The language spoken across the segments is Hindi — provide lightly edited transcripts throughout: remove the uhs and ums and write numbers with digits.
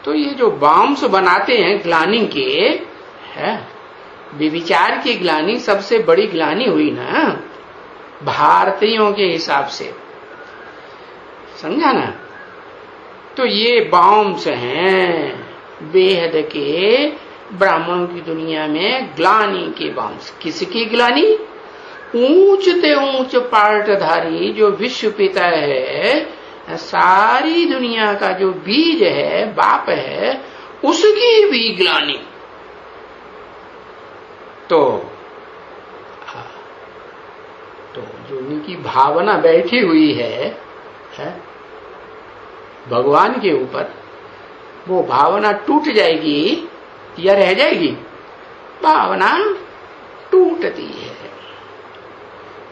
तो ये जो बॉम्ब्स बनाते हैं ग्लानि के, है विचार की ग्लानि सबसे बड़ी ग्लानि हुई ना भारतीयों के हिसाब से, समझा ना। तो ये बॉम्ब्स हैं बेहद के ब्राह्मणों की दुनिया में ग्लानि के बॉम्ब्स। किसकी ग्लानि? ऊंच ते ऊंच पार्टधारी जो विश्व पिता है, सारी दुनिया का जो बीज है, बाप है, उसकी भी ग्लानि। तो जो उनकी भावना बैठी हुई है भगवान के ऊपर, वो भावना टूट जाएगी या रह जाएगी? भावना टूटती है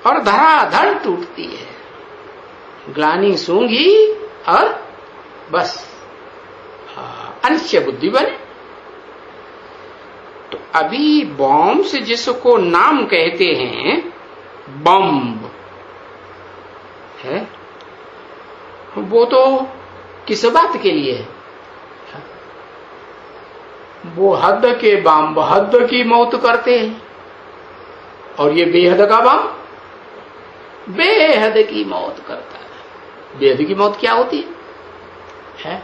और धड़ाधड़ टूटती है। ग्लानि सूंघी और बस अनिश्चय बुद्धि बने। तो अभी बॉम्ब्स जिसको नाम कहते हैं बम्ब है, वो तो किस बात के लिए है? वो हद के बम हद की मौत करते हैं, और ये बेहद का बम बेहद की मौत करता है। बेहद की मौत क्या होती है?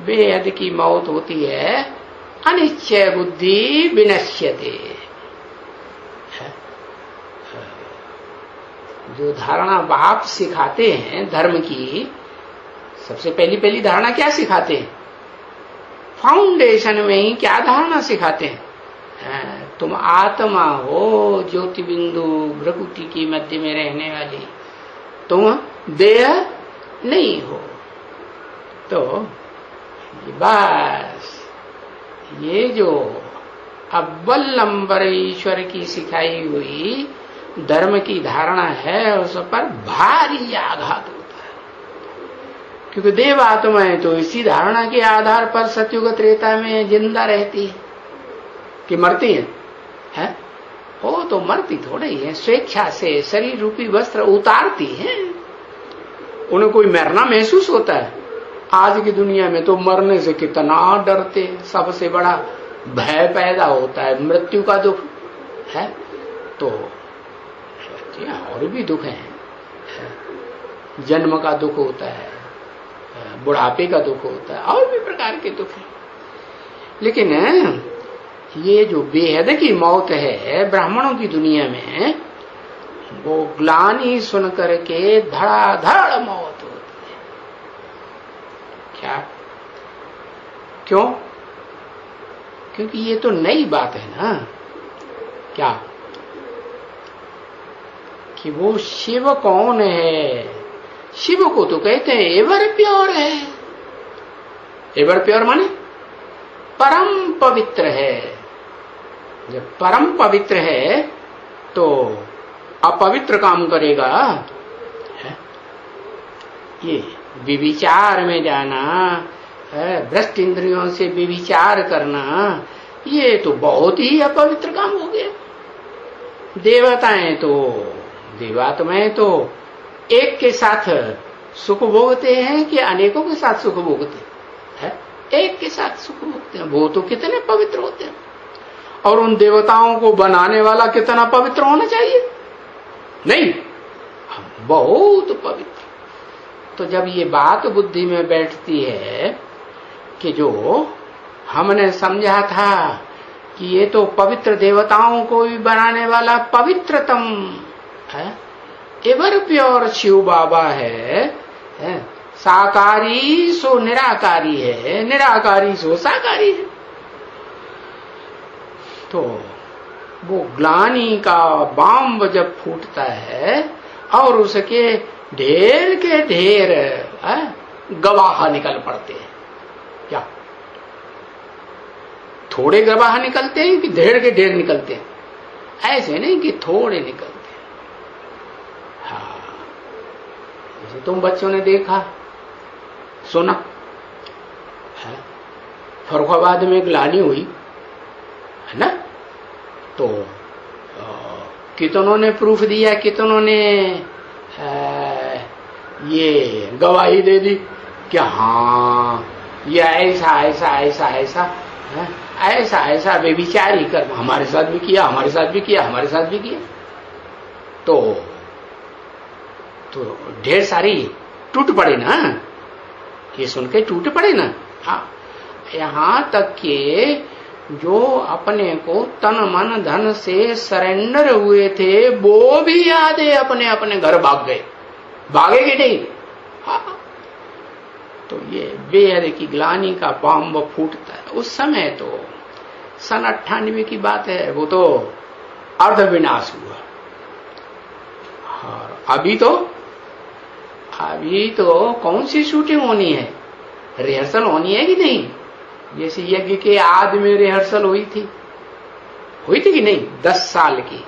बेहद की मौत होती है अनिश्चय बुद्धि विनश्यते। जो धारणा बाप सिखाते हैं धर्म की, सबसे पहली धारणा क्या सिखाते हैं? फाउंडेशन में ही क्या धारणा सिखाते हैं? तुम आत्मा हो, ज्योति बिंदु भ्रकुटी की मध्य में रहने वाली, तुम देह नहीं हो। तो बस ये जो अव्वल नंबर ईश्वर की सिखाई हुई धर्म की धारणा है, उस पर भारी आघात होता है। क्योंकि देव आत्माएं तो इसी धारणा के आधार पर सतयुग त्रेता में जिंदा रहती है कि मरती है? वो तो मरती थोड़ा ही है, स्वेच्छा से शरीर रूपी वस्त्र उतारती है। उन्हें कोई मरना महसूस होता है? आज की दुनिया में तो मरने से कितना डरते, सबसे बड़ा भय पैदा होता है मृत्यु का दुख है। तो और भी दुख है, जन्म का दुख होता है, बुढ़ापे का दुख होता है, और भी प्रकार के दुख है। लेकिन ये जो बेहद की मौत है ब्राह्मणों की दुनिया में, वो ग्लानि सुन करके धड़ाधड़ मौत होती है। क्या? क्यों? क्योंकि ये तो नई बात है ना। क्या? कि वो शिव कौन है? शिव को तो कहते हैं एवर प्योर है। एवर प्योर माने परम पवित्र है। जब परम पवित्र है तो अपवित्र काम करेगा? ये विविचार में जाना, भ्रष्ट इंद्रियों से विविचार करना, ये तो बहुत ही अपवित्र काम हो गया। देवताएं तो, देवात्माएं तो एक के साथ सुख भोगते हैं कि अनेकों के साथ सुख भोगते हैं? एक के साथ सुख भोगते हैं। वो तो कितने पवित्र होते हैं। और उन देवताओं को बनाने वाला कितना पवित्र होना चाहिए? नहीं, बहुत पवित्र। तो जब ये बात बुद्धि में बैठती है कि जो हमने समझा था कि ये तो पवित्र देवताओं को भी बनाने वाला पवित्रतम है, एवर प्योर शिव बाबा है, साकारी सो निराकारी है, निराकारी सो साकारी है। तो वो ग्लानि का बॉम्ब जब फूटता है और उसके ढेर के ढेर गवाह निकल पड़ते हैं। क्या थोड़े गवाह निकलते हैं कि ढेर के ढेर निकलते हैं? ऐसे नहीं कि थोड़े निकलते हैं। हाँ, जैसे तुम बच्चों ने देखा सुना, फरुखाबाद में ग्लानि हुई है ना, तो कितनों ने प्रूफ दिया, कितनों ने ये गवाही दे दी कि हाँ ये ऐसा ऐसा ऐसा ऐसा है, ऐसा ऐसा व्यभिचारी कर्म हमारे साथ भी किया, हमारे साथ भी किया, हमारे साथ भी किया। तो ढेर सारी टूट पड़े ना, ये सुन के टूट पड़े ना। हाँ, यहां तक कि जो अपने को तन मन धन से सरेंडर हुए थे वो भी आधे अपने अपने घर भाग गए, भागेगे नहीं। हाँ, तो ये बेहद की ग्लानि का बम फूटता है। उस समय तो सन 98 की बात है, वो तो अर्ध विनाश हुआ। और अभी तो कौन सी शूटिंग होनी है, रिहर्सल होनी है कि नहीं? जैसे यज्ञ के आदि में रिहर्सल हुई थी कि नहीं? 10 साल की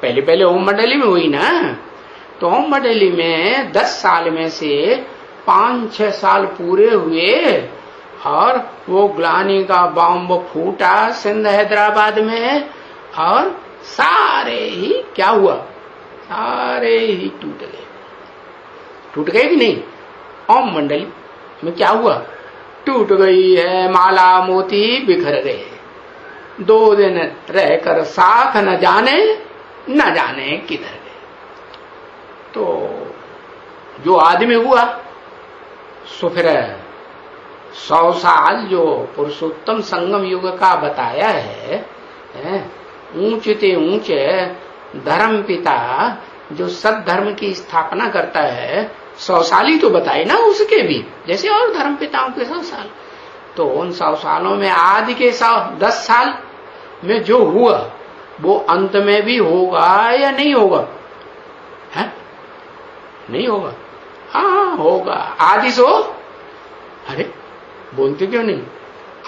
पहले ओम मंडली में हुई ना। तो ओम मंडली में 10 साल में से 5-6 साल पूरे हुए और वो ग्लानि का बम फूटा सिंध हैदराबाद में, और सारे ही क्या हुआ, सारे ही टूट गए कि नहीं? ओम मंडली में क्या हुआ, टूट गई है, माला मोती बिखर गए। 2 दिन रहकर साथ न जाने किधर गए। तो जो आदमी हुआ सो फिर 100 साल जो पुरुषोत्तम संगम युग का बताया है, ऊंचे ऊंचे धर्म पिता जो सद्धर्म की स्थापना करता है, 100 साल ही तो बताए ना उसके भी, जैसे और धर्म पिताओं के 100 साल। तो उन 100 सालों में आदि के 10 साल में जो हुआ वो अंत में भी होगा या नहीं होगा? है? नहीं होगा? हाँ होगा। आदि सो, अरे बोलते क्यों नहीं?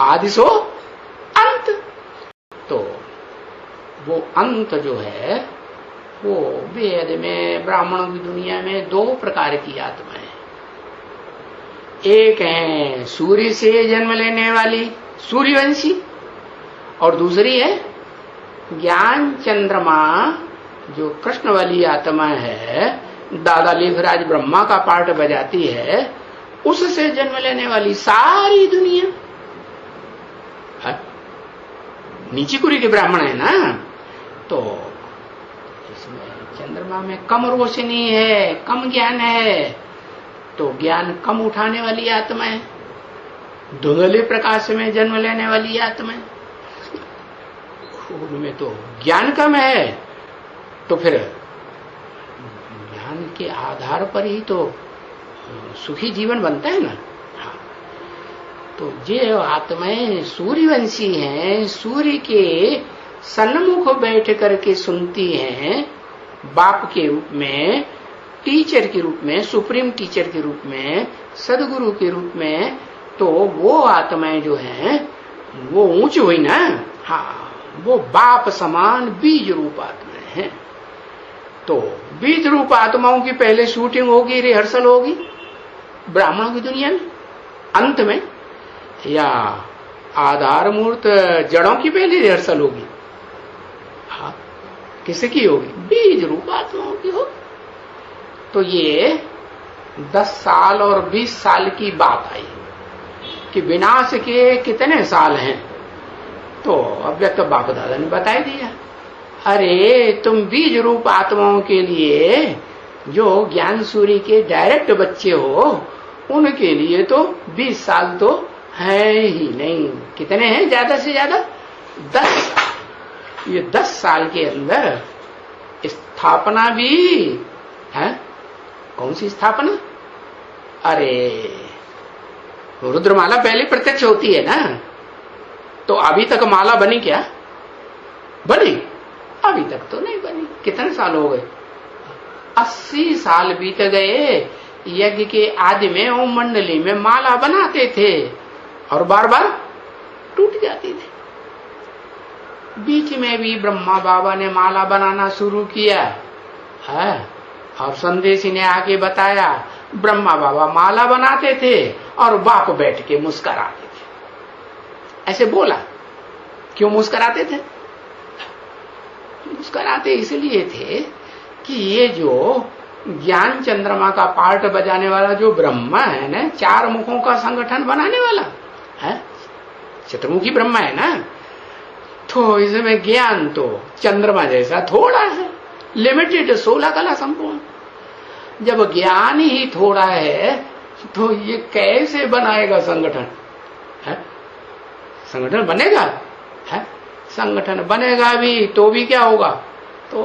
आदि सो अंत। तो वो अंत जो है वो वेद में, ब्राह्मणों की दुनिया में 2 प्रकार की आत्मा है। एक है सूर्य से जन्म लेने वाली सूर्यवंशी, और दूसरी है ज्ञान चंद्रमा जो कृष्ण वाली आत्मा है, दादा लेखराज ब्रह्मा का पार्ट बजाती है, उससे जन्म लेने वाली सारी दुनिया। नीची कुरी के ब्राह्मण है ना। तो इसमें चंद्रमा में कम रोशनी है, कम ज्ञान है, तो ज्ञान कम उठाने वाली आत्मा है। धुंधले प्रकाश में जन्म लेने वाली आत्मा है, उनमें तो ज्ञान कम है। तो फिर ज्ञान के आधार पर ही तो सुखी जीवन बनता है ना। हाँ, तो जो आत्माएं सूर्यवंशी हैं, सूर्य के सन्मुख बैठ करके सुनती हैं, बाप के रूप में, टीचर के रूप में, सुप्रीम टीचर के रूप में, सदगुरु के रूप में, तो वो आत्माएं जो हैं वो ऊंची हुई ना। हाँ, वो बाप समान बीज रूप आत्माएं हैं। तो बीज रूप आत्माओं की पहले शूटिंग होगी, रिहर्सल होगी ब्राह्मणों की दुनिया में, अंत में, या आधार मूर्त जड़ों की पहले रिहर्सल होगी? हाँ, किसकी होगी? बीज रूप आत्माओं की होगी। तो ये 10 साल और 20 साल की बात आई कि विनाश के कितने साल हैं। तो अव्यक्त बाप दादा ने बता दिया, अरे तुम बीज रूप आत्माओं के लिए जो ज्ञान सूर्य के डायरेक्ट बच्चे हो, उनके लिए तो 20 साल तो है ही नहीं। कितने हैं ज्यादा से ज्यादा? 10 साल। ये 10 साल के अंदर स्थापना भी है। कौन सी स्थापना? अरे रुद्रमाला पहले प्रत्यक्ष होती है ना। तो अभी तक माला बनी क्या? बनी? अभी तक तो नहीं बनी। कितने साल हो गए? 80 साल बीत गए। यज्ञ के आदि में ओम मंडली में माला बनाते थे और बार बार टूट जाती थी। बीच में भी ब्रह्मा बाबा ने माला बनाना शुरू किया है, और संदेशी ने आके बताया ब्रह्मा बाबा माला बनाते थे और बाप बैठ के मुस्कराते थे। ऐसे बोला। क्यों मुस्कराते थे? मुस्कराते इसलिए थे कि ये जो ज्ञान चंद्रमा का पार्ट बजाने वाला जो ब्रह्मा है ना, 4 मुखों का संगठन बनाने वाला है, चतुर्मुखी ब्रह्मा है ना, तो इसमें ज्ञान तो चंद्रमा जैसा थोड़ा है, लिमिटेड, 16 कला संपूर्ण। जब ज्ञान ही थोड़ा है तो ये कैसे बनाएगा संगठन? है संगठन बनेगा? है संगठन बनेगा भी तो भी क्या होगा?